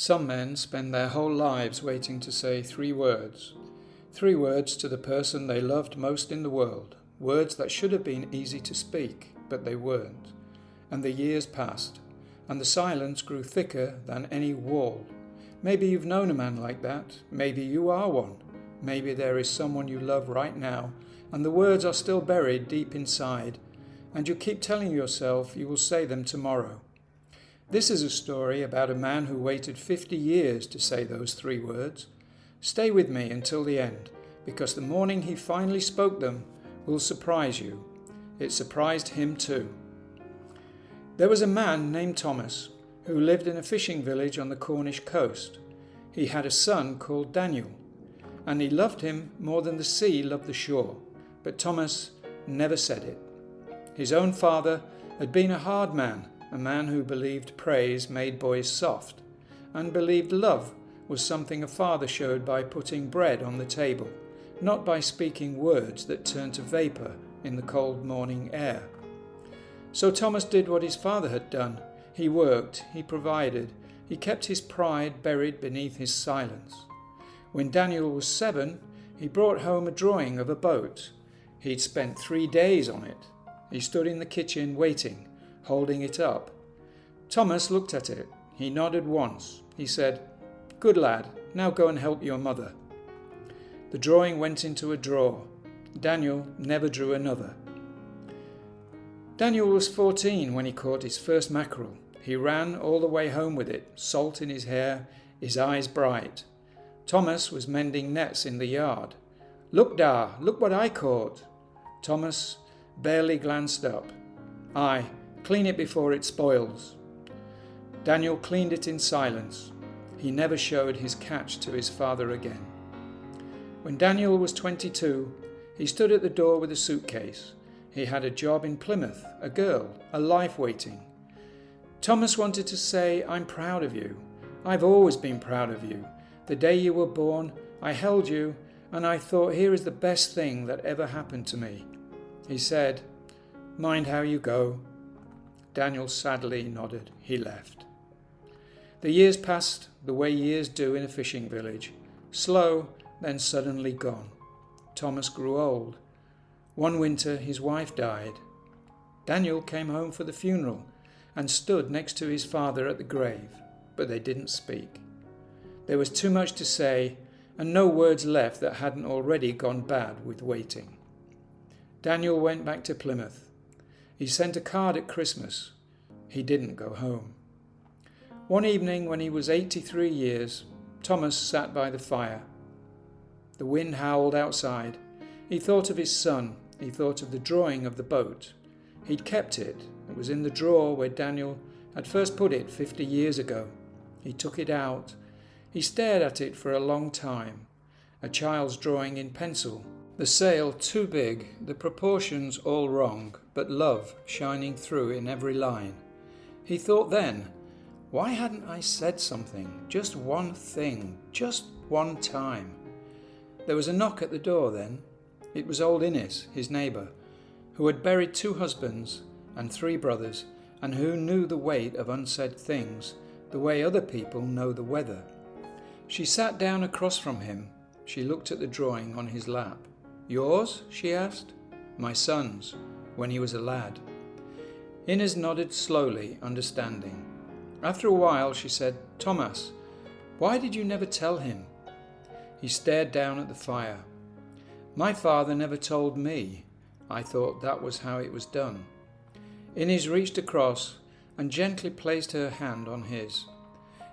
Some men spend their whole lives waiting to say 3 words. 3 words to the person they loved most in the world. Words that should have been easy to speak, but they weren't. And the years passed, and the silence grew thicker than any wall. Maybe you've known a man like that. Maybe you are one. Maybe there is someone you love right now, and the words are still buried deep inside, and you keep telling yourself you will say them tomorrow. This is a story about a man who waited 50 years to say those 3 words. Stay with me until the end, because the morning he finally spoke them will surprise you. It surprised him too. There was a man named Thomas who lived in a fishing village on the Cornish coast. He had a son called Daniel, and he loved him more than the sea loved the shore. But Thomas never said it. His own father had been a hard man, a man who believed praise made boys soft, and believed love was something a father showed by putting bread on the table, not by speaking words that turned to vapour in the cold morning air. So Thomas did what his father had done. He worked, he provided, he kept his pride buried beneath his silence. When Daniel was 7, he brought home a drawing of a boat. He'd spent 3 days on it. He stood in the kitchen waiting, holding it up. Thomas looked at it. He nodded once. He said, "Good lad, now go and help your mother." The drawing went into a drawer. Daniel never drew another. Daniel was 14 when he caught his first mackerel. He ran all the way home with it, salt in his hair, his eyes bright. Thomas was mending nets in the yard. "Look, Da, look what I caught." Thomas barely glanced up. "Aye, clean it before it spoils." Daniel cleaned it in silence. He never showed his catch to his father again. When Daniel was 22, he stood at the door with a suitcase. He had a job in Plymouth, a girl, a life waiting. Thomas wanted to say, "I'm proud of you. I've always been proud of you. The day you were born, I held you, and I thought, here is the best thing that ever happened to me." He said, "Mind how you go." Daniel sadly nodded. He left. The years passed the way years do in a fishing village, slow, then suddenly gone. Thomas grew old. One winter his wife died. Daniel came home for the funeral and stood next to his father at the grave, but they didn't speak. There was too much to say, and no words left that hadn't already gone bad with waiting. Daniel went back to Plymouth. He sent a card at Christmas. He didn't go home. One evening when he was 83 years, Thomas sat by the fire. The wind howled outside. He thought of his son. He thought of the drawing of the boat. He'd kept it. It was in the drawer where Daniel had first put it 50 years ago. He took it out. He stared at it for a long time. A child's drawing in pencil. The sail too big, the proportions all wrong, but love shining through in every line. He thought then, why hadn't I said something? Just one thing, just one time. There was a knock at the door then. It was old Innes, his neighbour, who had buried 2 husbands and 3 brothers, and who knew the weight of unsaid things, the way other people know the weather. She sat down across from him. She looked at the drawing on his lap. "Yours?" she asked. "My son's, when he was a lad." Innes nodded slowly, understanding. After a while she said, "Thomas, why did you never tell him?" He stared down at the fire. "My father never told me. I thought that was how it was done." Innes reached across and gently placed her hand on his.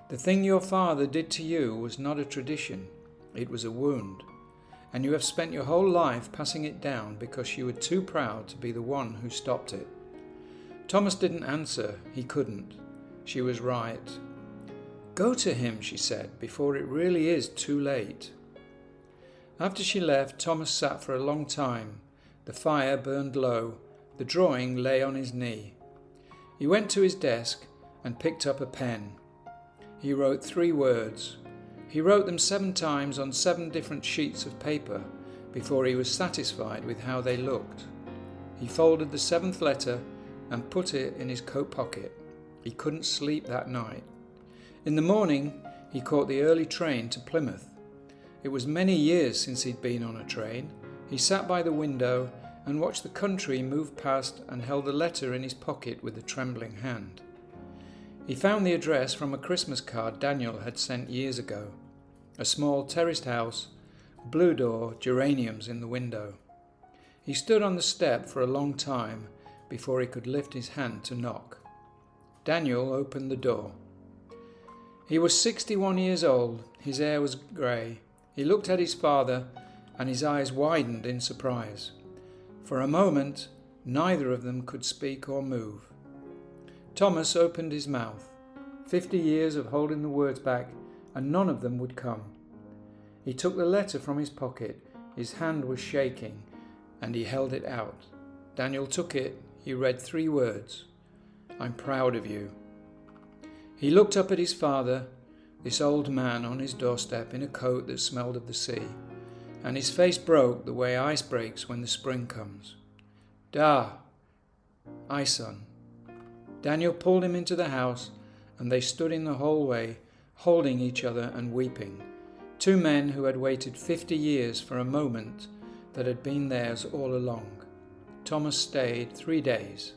"The thing your father did to you was not a tradition. It was a wound. And you have spent your whole life passing it down because you were too proud to be the one who stopped it." Thomas didn't answer. He couldn't. She was right. "Go to him," she said, "before it really is too late." After she left, Thomas sat for a long time. The fire burned low. The drawing lay on his knee. He went to his desk and picked up a pen. He wrote 3 words. He wrote them 7 times on 7 different sheets of paper before he was satisfied with how they looked. He folded the 7th letter and put it in his coat pocket. He couldn't sleep that night. In the morning, he caught the early train to Plymouth. It was many years since he'd been on a train. He sat by the window and watched the country move past and held a letter in his pocket with a trembling hand. He found the address from a Christmas card Daniel had sent years ago. A small terraced house, blue door, geraniums in the window. He stood on the step for a long time before he could lift his hand to knock. Daniel opened the door. He was 61 years old. His hair was grey. He looked at his father and his eyes widened in surprise. For a moment, neither of them could speak or move. Thomas opened his mouth. 50 years of holding the words back, and none of them would come. He took the letter from his pocket. His hand was shaking, and he held it out. Daniel took it. He read 3 words. "I'm proud of you." He looked up at his father, this old man on his doorstep in a coat that smelled of the sea, and his face broke the way ice breaks when the spring comes. "Da, aye, son." Daniel pulled him into the house, and they stood in the hallway, holding each other and weeping. 2 men who had waited 50 years for a moment that had been theirs all along. Thomas stayed 3 days.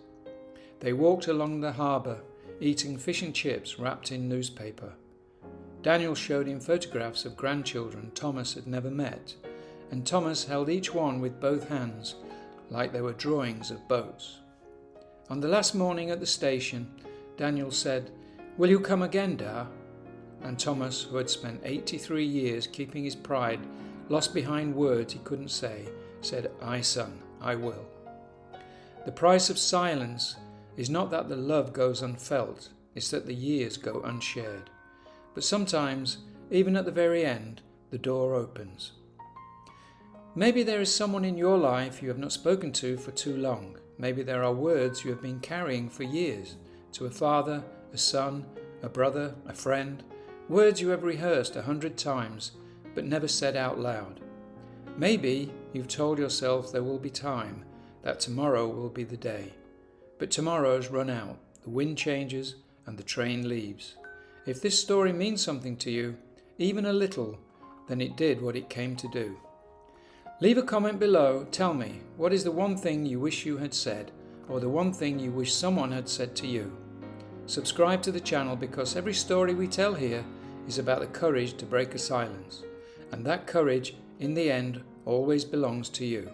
They walked along the harbour, eating fish and chips wrapped in newspaper. Daniel showed him photographs of grandchildren Thomas had never met, and Thomas held each one with both hands, like they were drawings of boats. On the last morning at the station, Daniel said, "Will you come again, Da?" And Thomas, who had spent 83 years keeping his pride lost behind words he couldn't say, said, "Aye, son, I will." The price of silence is not that the love goes unfelt, it's that the years go unshared. But sometimes, even at the very end, the door opens. Maybe there is someone in your life you have not spoken to for too long. Maybe there are words you have been carrying for years, to a father, a son, a brother, a friend, words you have rehearsed 100 times, but never said out loud. Maybe you've told yourself there will be time, that tomorrow will be the day. But tomorrow's run out, the wind changes and the train leaves. If this story means something to you, even a little, then it did what it came to do. Leave a comment below. Tell me, what is the one thing you wish you had said, or the one thing you wish someone had said to you? Subscribe to the channel because every story we tell here is about the courage to break a silence. And that courage, in the end, always belongs to you.